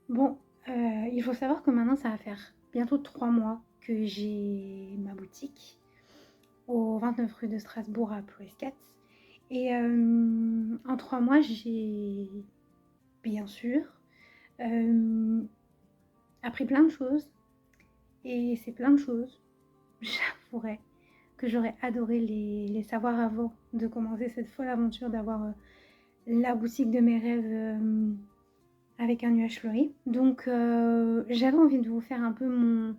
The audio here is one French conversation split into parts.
Bon, il faut savoir que maintenant ça va faire bientôt 3 mois que j'ai ma boutique au 29 rue de Strasbourg à Plouescat et en 3 mois j'ai bien sûr, appris plein de choses et c'est plein de choses, j'avouerai, que j'aurais adoré les savoir avant de commencer cette folle aventure d'avoir, la boutique de mes rêves, avec un nuage fleuri. Donc j'avais envie de vous faire un peu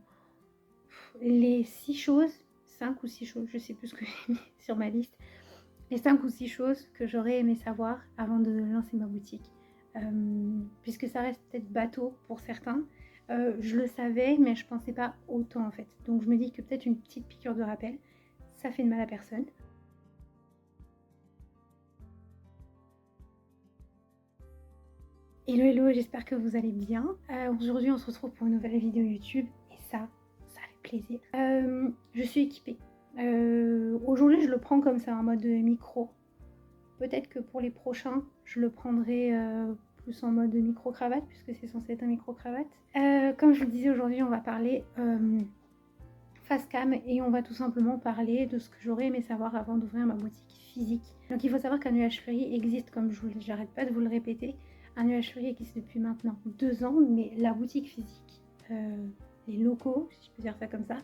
les 6 choses, 5 ou 6 choses, je sais plus ce que j'ai mis sur ma liste, les 5 ou 6 choses que j'aurais aimé savoir avant de lancer ma boutique. Puisque ça reste peut-être bateau pour certains, je le savais, mais je pensais pas autant en fait. Donc je me dis que peut-être une petite piqûre de rappel, ça fait de mal à personne. Hello hello, j'espère que vous allez bien. Aujourd'hui on se retrouve pour une nouvelle vidéo YouTube et ça fait plaisir. Je suis équipée. Aujourd'hui je le prends comme ça en mode micro. Peut-être que pour les prochains je le prendrai plus en mode micro-cravate puisque c'est censé être un micro-cravate. Comme je vous le disais, aujourd'hui on va parler face cam et on va tout simplement parler de ce que j'aurais aimé savoir avant d'ouvrir ma boutique physique. Donc il faut savoir qu'un nuage fleuri existe, comme j'arrête pas de vous le répéter. Un nuage fleuri existe depuis maintenant 2 ans, mais la boutique physique, les locaux, si je peux dire ça comme ça,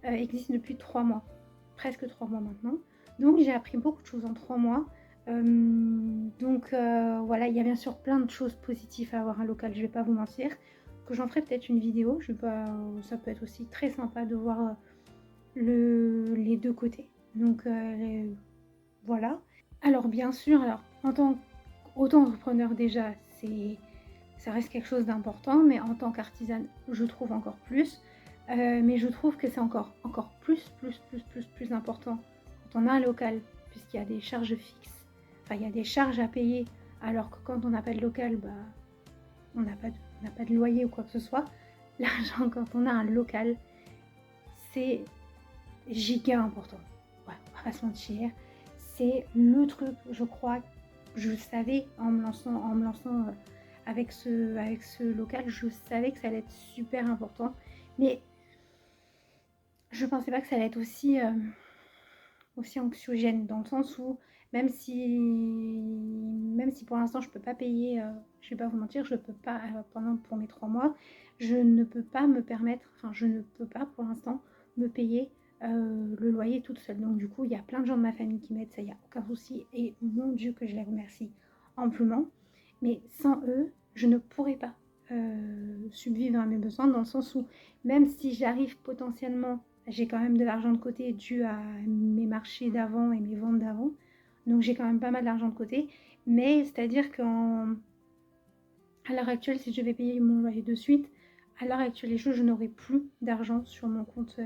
existent depuis 3 mois, presque 3 mois maintenant. Donc j'ai appris beaucoup de choses en 3 mois. Voilà, il y a bien sûr plein de choses positives à avoir un local, je vais pas vous mentir, que j'en ferai peut-être une vidéo. Ça peut être aussi très sympa de voir les deux côtés. Donc voilà. Alors bien sûr, en tant qu'auto-entrepreneur déjà, ça reste quelque chose d'important, mais en tant qu'artisane, je trouve encore plus. Mais je trouve que c'est encore plus important quand on a un local, puisqu'il y a des charges fixes, enfin il y a des charges à payer, alors que quand on n'a pas de local, bah, on n'a pas de loyer ou quoi que ce soit. L'argent quand on a un local, c'est giga important. Ouais, on va pas se mentir. C'est le truc, je crois, je savais en me lançant avec ce local, je savais que ça allait être super important. Mais je pensais pas que ça allait être aussi anxiogène, dans le sens où même si pour l'instant je peux pas payer, je vais pas vous mentir, je peux pas pour mes 3 mois, je ne peux pas me permettre, enfin je ne peux pas pour l'instant me payer le loyer toute seule. Donc du coup il y a plein de gens de ma famille qui m'aident, ça y a aucun souci et mon Dieu que je les remercie amplement. Mais sans eux, je ne pourrais pas subvivre à mes besoins, dans le sens où même si j'arrive potentiellement, j'ai quand même de l'argent de côté dû à mes marchés d'avant et mes ventes d'avant. Donc j'ai quand même pas mal d'argent de côté. Mais c'est-à-dire qu'à l'heure actuelle, si je vais payer mon loyer de suite, à l'heure actuelle, je n'aurai plus d'argent sur mon compte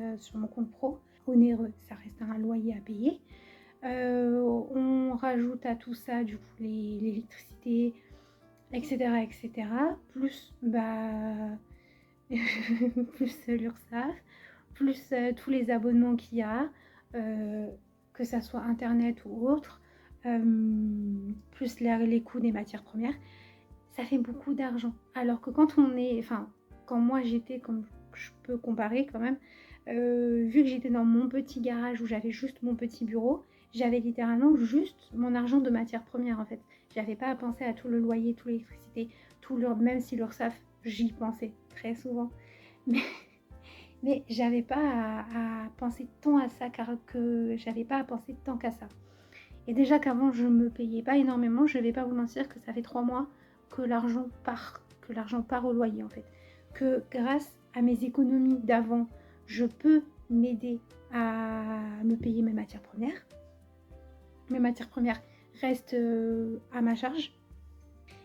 pro. Onéreux, ça reste un loyer à payer. On rajoute à tout ça du coup l'électricité, etc., etc. Plus plus l'URSSAF, plus tous les abonnements qu'il y a, que ça soit internet ou autre, plus les coûts des matières premières, ça fait beaucoup d'argent. Alors que quand moi j'étais, comme je peux comparer quand même, vu que j'étais dans mon petit garage où j'avais juste mon petit bureau, j'avais littéralement juste mon argent de matières premières en fait. J'avais pas à penser à tout le loyer, toute l'électricité, même si l'URSSAF, j'y pensais très souvent. Mais mais j'avais pas à penser tant à ça, car que j'avais pas à penser tant qu'à ça. Et déjà qu'avant je me payais pas énormément, je vais pas vous mentir que ça fait 3 mois que l'argent part au loyer en fait. Que grâce à mes économies d'avant, je peux m'aider à me payer mes matières premières. Mes matières premières restent à ma charge,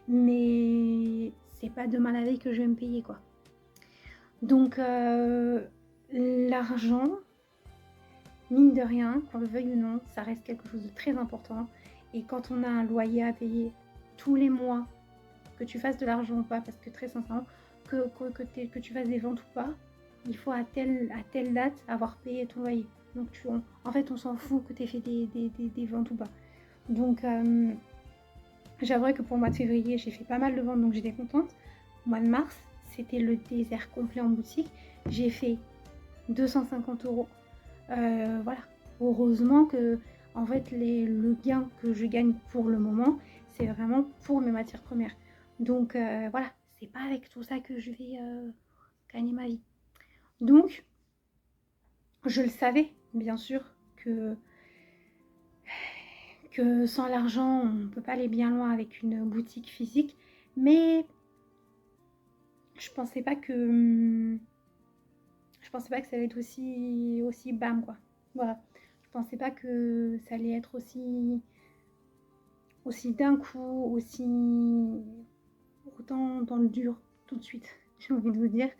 mais c'est pas demain la veille que je vais me payer quoi. Donc l'argent, mine de rien, qu'on le veuille ou non, ça reste quelque chose de très important. Et quand on a un loyer à payer tous les mois, que tu fasses de l'argent ou pas, parce que très sincèrement, que tu fasses des ventes ou pas, il faut à telle date avoir payé ton loyer. Donc en fait, on s'en fout que tu aies fait des ventes ou pas. Donc j'avouerai que pour le mois de février, j'ai fait pas mal de ventes, donc j'étais contente. Au mois de mars, c'était le désert complet en boutique. J'ai fait 250 €. Voilà. Heureusement que, en fait, le gain que je gagne pour le moment, c'est vraiment pour mes matières premières. Donc voilà, c'est pas avec tout ça que je vais gagner ma vie. Donc, je le savais, bien sûr, que sans l'argent, on ne peut pas aller bien loin avec une boutique physique. Mais je pensais pas que ça allait être aussi bam, quoi. Voilà. Je pensais pas que ça allait être aussi d'un coup, autant dans le dur tout de suite, j'ai envie de vous dire.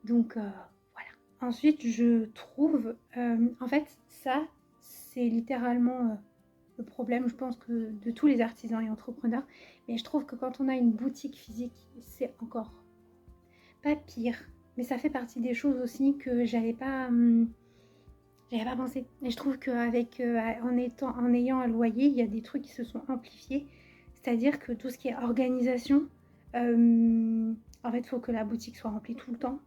Donc voilà. Ensuite, je trouve, en fait, ça, c'est littéralement le problème, je pense, que de tous les artisans et entrepreneurs. Mais je trouve que quand on a une boutique physique, c'est encore pas pire. Mais ça fait partie des choses aussi que j'avais pas pensé. Et je trouve qu'avec en ayant un loyer, il y a des trucs qui se sont amplifiés. C'est-à-dire que tout ce qui est organisation, en fait, il faut que la boutique soit remplie tout le temps.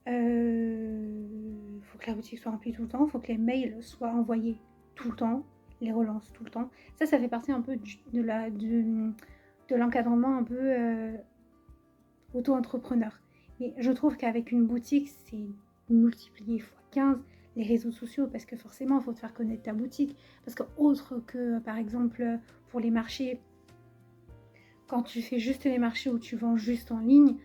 Faut que la boutique soit remplie tout le temps. Il faut que les mails soient envoyés tout le temps. Les relances tout le temps. Ça fait partie un peu de l'encadrement un peu auto-entrepreneur. Mais je trouve qu'avec une boutique, c'est multiplié x 15 les réseaux sociaux, parce que forcément, il faut te faire connaître ta boutique. Parce que autre que, par exemple, pour les marchés, quand tu fais juste les marchés où tu vends juste en ligne,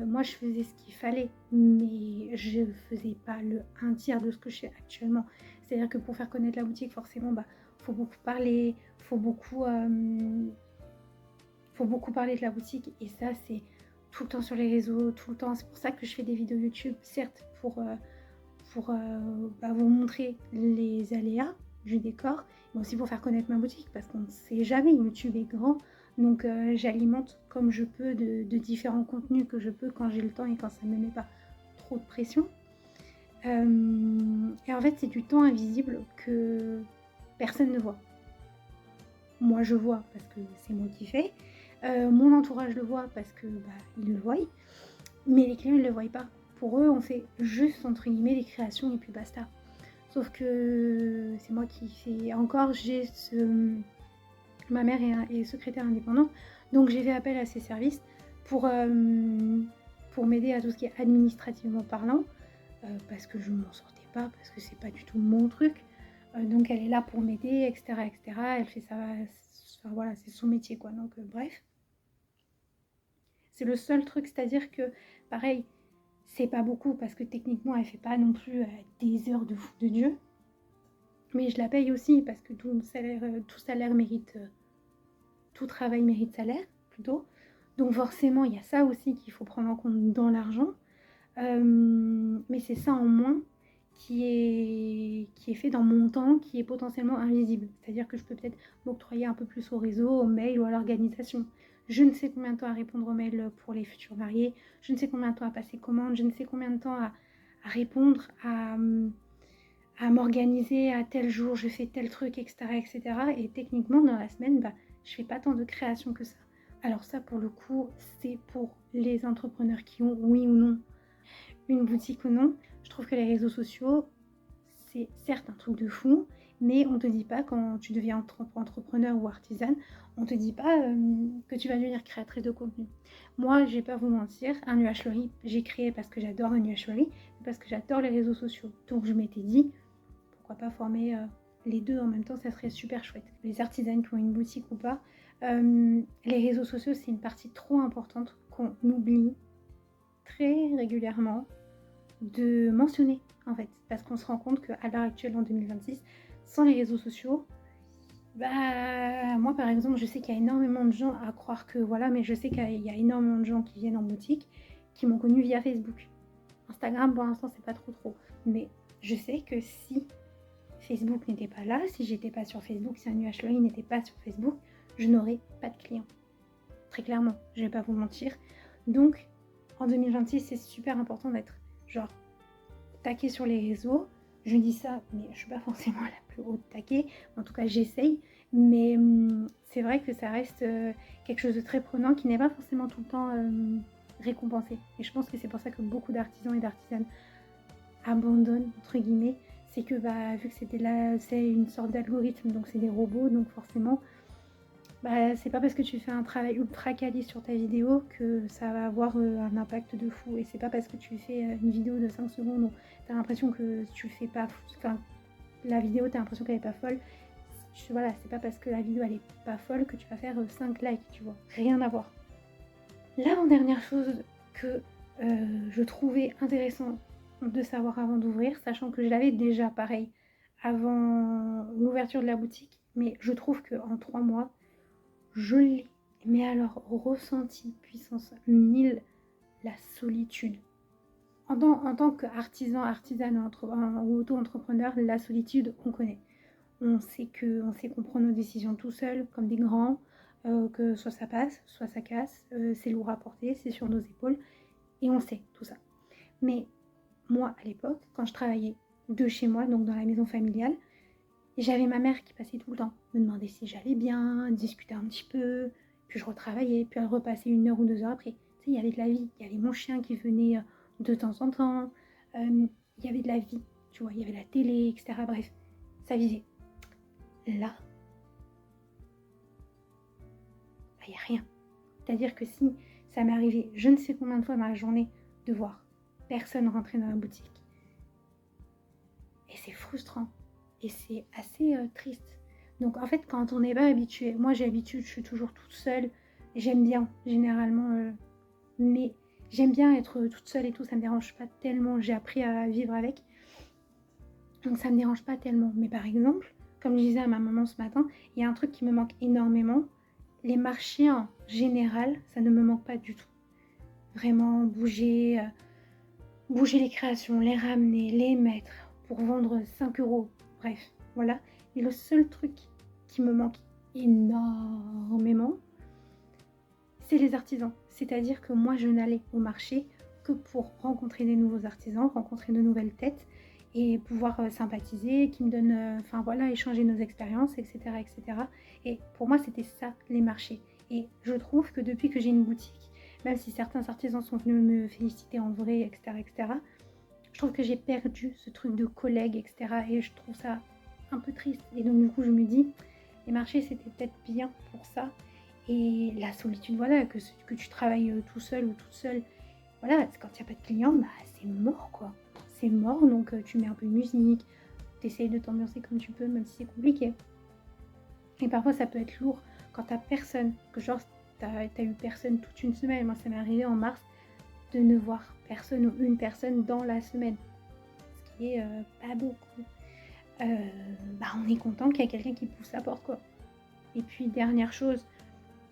moi, je faisais ce qu'il fallait, mais je ne faisais pas le 1/3 de ce que je fais actuellement. C'est-à-dire que pour faire connaître la boutique, forcément, faut beaucoup parler, faut beaucoup parler de la boutique, et ça, c'est tout le temps sur les réseaux, tout le temps. C'est pour ça que je fais des vidéos YouTube, certes, pour vous montrer les aléas du décor, mais aussi pour faire connaître ma boutique, parce qu'on ne sait jamais, YouTube est grand. Donc j'alimente comme je peux de différents contenus que je peux quand j'ai le temps et quand ça ne me met pas trop de pression. Et en fait, c'est du temps invisible que personne ne voit. Moi, je vois parce que c'est moi qui fais. Mon entourage le voit parce que ils le voient. Mais les clients, ils ne le voient pas. Pour eux, on fait juste, entre guillemets, les créations et puis basta. Sauf que c'est moi qui fais... Encore, ma mère est secrétaire indépendante, donc j'ai fait appel à ses services pour m'aider à tout ce qui est administrativement parlant, parce que je ne m'en sortais pas, parce que c'est pas du tout mon truc. Donc elle est là pour m'aider, etc., etc. Elle fait ça, enfin, voilà, c'est son métier, quoi. Donc bref. C'est le seul truc, c'est-à-dire que, pareil, c'est pas beaucoup, parce que techniquement, elle fait pas non plus des heures de fou de Dieu. Mais je la paye aussi, parce que tout salaire mérite... tout travail mérite salaire, plutôt. Donc forcément, il y a ça aussi qu'il faut prendre en compte dans l'argent. Mais c'est ça en moins qui est fait dans mon temps, qui est potentiellement invisible. C'est-à-dire que je peux peut-être m'octroyer un peu plus au réseau, au mail ou à l'organisation. Je ne sais combien de temps à répondre aux mails pour les futurs mariés. Je ne sais combien de temps à passer commande. Je ne sais combien de temps à répondre, à m'organiser, à tel jour je fais tel truc, etc. etc. Et techniquement, dans la semaine, je fais pas tant de création que ça. Alors ça, pour le coup, c'est pour les entrepreneurs qui ont, oui ou non, une boutique ou non. Je trouve que les réseaux sociaux, c'est certes un truc de fou, mais on te dit pas, quand tu deviens entrepreneur ou artisane, on te dit pas que tu vas devenir créatrice de contenu. Moi, je vais pas vous mentir, un nuage fleuri, j'ai créé parce que j'adore un nuage fleuri, parce que j'adore les réseaux sociaux. Donc je m'étais dit, pourquoi pas former les deux en même temps, ça serait super chouette. Les artisanes qui ont une boutique ou pas, les réseaux sociaux, c'est une partie trop importante qu'on oublie très régulièrement de mentionner, en fait, parce qu'on se rend compte qu'à l'heure actuelle, en 2026, sans les réseaux sociaux, moi par exemple, je sais qu'il y a énormément de gens, à croire que voilà, mais je sais qu'il y a énormément de gens qui viennent en boutique qui m'ont connue via Facebook. Instagram, pour l'instant, c'est pas trop, mais je sais que si Facebook n'était pas là, si j'étais pas sur Facebook, si un nuage fleuri n'était pas sur Facebook, je n'aurais pas de clients. Très clairement, je vais pas vous mentir. Donc, en 2026, c'est super important d'être genre taqué sur les réseaux. Je dis ça, mais je suis pas forcément la plus haute taquée. En tout cas, j'essaye. Mais c'est vrai que ça reste quelque chose de très prenant qui n'est pas forcément tout le temps récompensé. Et je pense que c'est pour ça que beaucoup d'artisans et d'artisanes abandonnent, entre guillemets. C'est que vu que c'est une sorte d'algorithme, donc c'est des robots, donc forcément, c'est pas parce que tu fais un travail ultra quali sur ta vidéo que ça va avoir un impact de fou. Et c'est pas parce que tu fais une vidéo de 5 secondes où t'as l'impression que tu fais pas... Enfin, la vidéo, t'as l'impression qu'elle est pas folle. Voilà, c'est pas parce que la vidéo elle est pas folle que tu vas faire 5 likes, tu vois. Rien à voir. L'avant-dernière chose que je trouvais intéressant de savoir avant d'ouvrir, sachant que je l'avais déjà pareil avant l'ouverture de la boutique, mais je trouve qu'en 3 mois, je l'ai, mais alors ressenti puissance 1000, la solitude. En tant qu'artisan, artisane ou auto-entrepreneur, la solitude, on connaît. On sait qu'on prend nos décisions tout seul, comme des grands, que soit ça passe, soit ça casse, c'est lourd à porter, c'est sur nos épaules, et on sait tout ça. Mais moi, à l'époque, quand je travaillais de chez moi, donc dans la maison familiale, j'avais ma mère qui passait tout le temps, me demandait si j'allais bien, discuter un petit peu, puis je retravaillais, puis elle repassait 1 heure ou 2 heures après. Tu sais, il y avait de la vie, il y avait mon chien qui venait de temps en temps, il y avait de la vie, tu vois, il y avait la télé, etc. Bref, ça visait. Là, il n'y a rien. C'est-à-dire que si ça m'est arrivé je ne sais combien de fois dans la journée de voir personne rentrer dans la boutique, et c'est frustrant, et c'est assez triste. Donc en fait, quand on n'est pas habitué, moi j'ai l'habitude, je suis toujours toute seule, j'aime bien généralement, mais j'aime bien être toute seule et tout, ça me dérange pas tellement, j'ai appris à vivre avec, donc ça me dérange pas tellement. Mais par exemple, comme je disais à ma maman ce matin, il y a un truc qui me manque énormément, les marchés en général, ça ne me manque pas du tout. Vraiment bouger les créations, les ramener, les mettre pour vendre 5 euros, bref, voilà. Et le seul truc qui me manque énormément, c'est les artisans. C'est-à-dire que moi, je n'allais au marché que pour rencontrer des nouveaux artisans, rencontrer de nouvelles têtes et pouvoir sympathiser, qui me donnent, échanger nos expériences, etc., etc. Et pour moi, c'était ça, les marchés. Et je trouve que depuis que j'ai une boutique, même si certains artisans sont venus me féliciter en vrai, etc., etc., je trouve que j'ai perdu ce truc de collègue, etc. Et je trouve ça un peu triste. Et donc du coup, je me dis, les marchés, c'était peut-être bien pour ça. Et la solitude, voilà, que tu travailles tout seul ou toute seule, voilà, quand il n'y a pas de clients, c'est mort, quoi. C'est mort, donc tu mets un peu de musique, tu essayes de t'ambiancer comme tu peux, même si c'est compliqué. Et parfois, ça peut être lourd quand t'as personne, que genre, t'as eu personne toute une semaine. Moi, ça m'est arrivé en mars de ne voir personne ou une personne dans la semaine, ce qui est pas beaucoup. On est content qu'il y ait quelqu'un qui pousse la porte, quoi. Et puis, dernière chose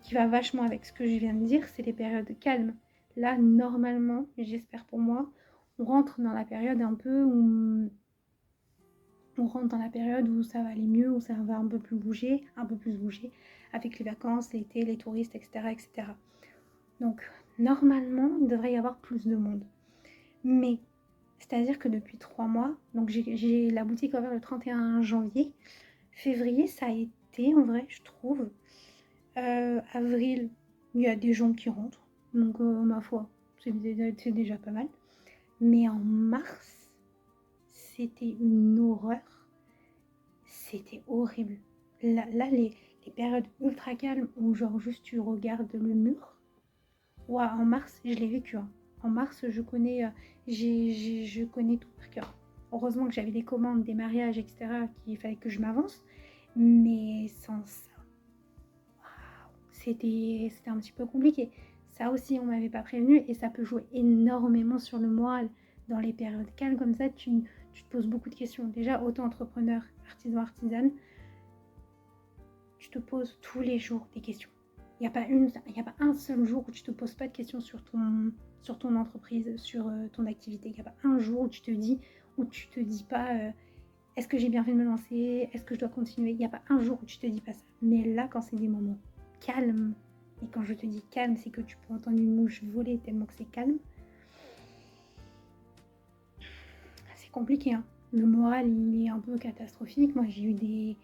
qui va vachement avec ce que je viens de dire, c'est les périodes calmes. Là, normalement, j'espère pour moi, on rentre dans la période un peu où ça va aller mieux, où ça va un peu plus bouger, avec les vacances, l'été, les touristes, etc., etc. Donc, normalement, il devrait y avoir plus de monde. Mais, c'est-à-dire que depuis 3 mois, donc j'ai la boutique ouverte le 31 janvier, février, ça a été, en vrai, je trouve, avril, il y a des gens qui rentrent, donc ma foi, c'est déjà pas mal. Mais en mars, c'était une horreur, c'était horrible. Là les périodes ultra calmes où genre juste tu regardes le mur, ouais, en mars, je l'ai vécu. Hein. En mars, je connais tout par cœur. Heureusement que j'avais des commandes, des mariages, etc., qu'il fallait que je m'avance, mais sans ça, c'était un petit peu compliqué. Ça aussi, on m'avait pas prévenu et ça peut jouer énormément sur le moral. Dans les périodes calmes comme ça, tu te poses beaucoup de questions. Déjà, auto-entrepreneur, artisan, artisane, tu te poses tous les jours des questions. Il n'y a pas un seul jour où tu te poses pas de questions sur ton entreprise, sur ton activité. Il n'y a pas un jour où tu te dis pas est-ce que j'ai bien fait de me lancer, est-ce que je dois continuer. Il n'y a pas un jour où tu te dis pas ça. Mais là, quand c'est des moments calmes, et quand je te dis calme, c'est que tu peux entendre une mouche voler tellement que c'est calme. C'est compliqué, hein. Le moral, il est un peu catastrophique. Moi, j'ai eu des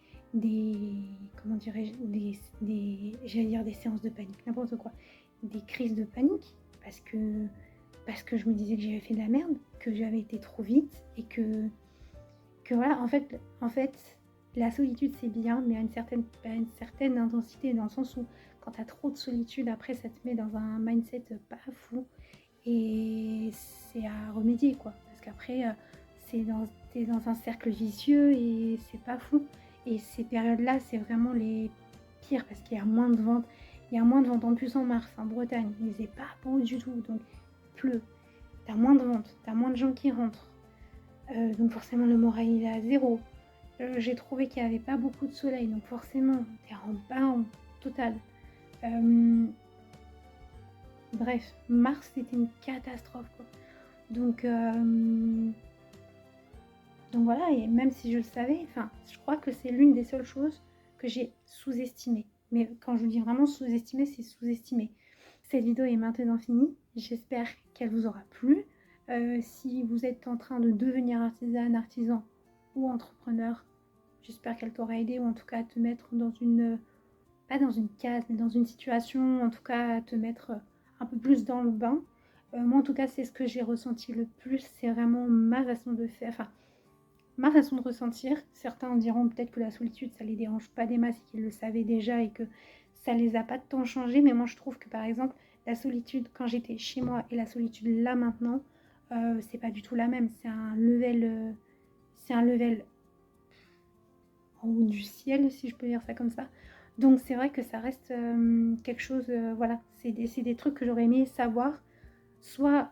comment dirais-je, j'allais dire des séances de panique, n'importe quoi, des crises de panique, parce que je me disais que j'avais fait de la merde, que j'avais été trop vite et que voilà, en fait, la solitude c'est bien, mais à une certaine intensité, dans le sens où quand tu as trop de solitude, après ça te met dans un mindset pas fou et c'est à remédier quoi. Parce qu'après, t'es dans un cercle vicieux et c'est pas fou. Et ces périodes-là, c'est vraiment les pires parce qu'il y a moins de ventes. Il y a moins de ventes en plus en mars, en Bretagne. Il faisait pas beau du tout, donc il pleut. T'as moins de ventes, t'as moins de gens qui rentrent. Donc forcément le moral il est à zéro. J'ai trouvé qu'il n'y avait pas beaucoup de soleil, donc forcément t'es en bas total. Bref, mars c'était une catastrophe quoi. Donc voilà, et même si je le savais, enfin je crois que c'est l'une des seules choses que j'ai sous-estimées. Mais quand je dis vraiment sous-estimé, c'est sous-estimé. Cette vidéo est maintenant finie, j'espère qu'elle vous aura plu. Si vous êtes en train de devenir artisan ou entrepreneur, j'espère qu'elle t'aura aidé, ou en tout cas à te mettre dans une, pas dans une case, mais dans une situation, en tout cas à te mettre un peu plus dans le bain. Moi en tout cas c'est ce que j'ai ressenti le plus, c'est vraiment ma façon de faire, enfin ma façon de ressentir. Certains diront peut-être que la solitude ça les dérange pas des masses et qu'ils le savaient déjà et que ça les a pas tant changé, mais moi je trouve que par exemple la solitude quand j'étais chez moi et la solitude là maintenant, c'est pas du tout la même, c'est un level en haut du ciel si je peux dire ça comme ça. Donc c'est vrai que ça reste quelque chose, voilà, c'est des trucs que j'aurais aimé savoir, soit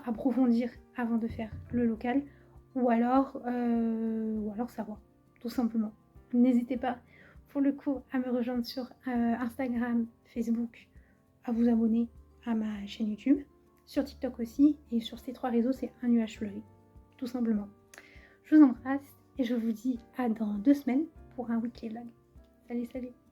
approfondir avant de faire le local, ou alors savoir, tout simplement. N'hésitez pas, pour le coup, à me rejoindre sur Instagram, Facebook, à vous abonner à ma chaîne YouTube, sur TikTok aussi, et sur ces 3 réseaux, c'est un nuage fleuri, tout simplement. Je vous embrasse et je vous dis à dans 2 semaines pour un weekly vlog. Salut, salut!